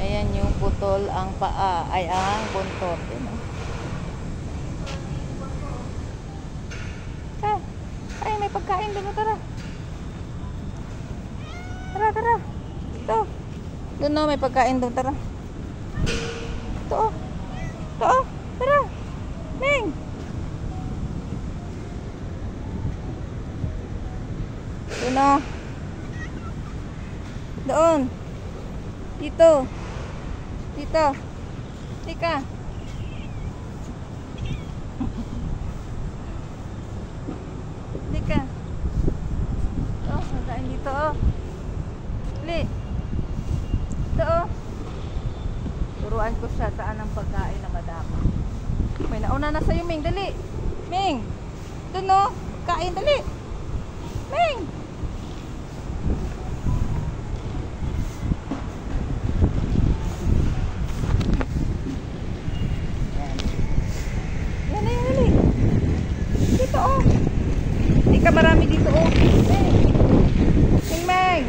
Ayan yung putol ang paa. Ay, ang buntot. Ay, may pagkain doon. Tara. Tara. Ito. Doon no, may pagkain doon. Tara. Ito. Tara. Ming. Doon no. Doon. Dito. Tika. Pagkain dito, oh. Li. Ito, oh. Turuan ko siya saan ang pagkain na madami. May nauna na sa'yo, Ming. Dali. Ming. Doon, no. Kain, dali. Ming. Yan, dali. Dito, oh. Hindi ka marami dito, oh. Ming.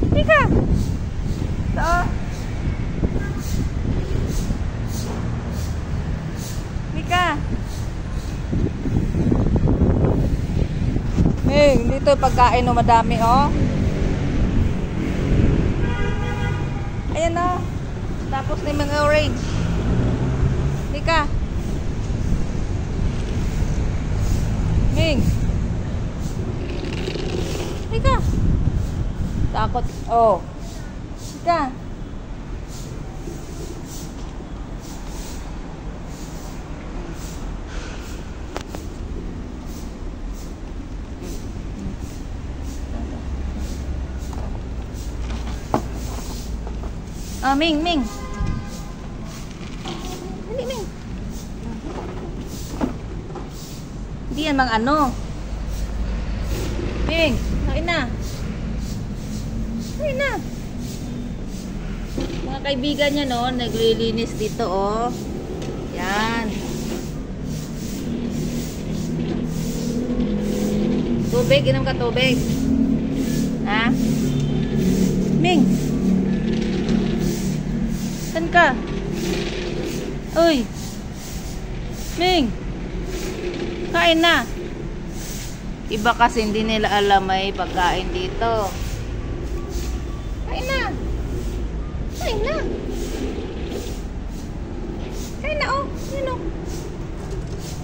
Tika. Ito. Tika. Ming, dito pagkain no madami, oh. Ayan, oh. Tapos na yung mga orange. Tika. Ming. Tika. Takot. Oh. Tika. Oh, Ming. Dali, Ming. Hindi yan mga ano. Ming, kain na. Mga kaibigan niya, no, naglilinis dito, oh. Yan. Tubig, inom ka tubig. Ha? Ming. Saan ka? Uy. Ming. Kain na. Iba kasi hindi nila alam may pagkain dito. Kain na. Kain na, oh. Yun, oh.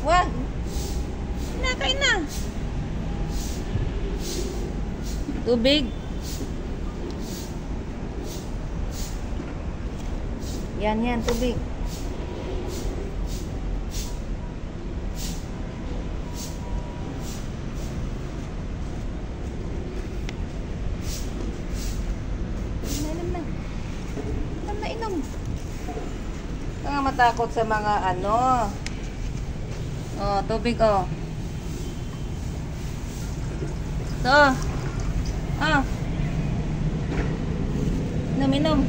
Wag. Kain na. Tubig. Yan, tubig. Inom. Ito nga matakot sa mga ano. Oh, tubig, oh. Ito. Ah. Inom.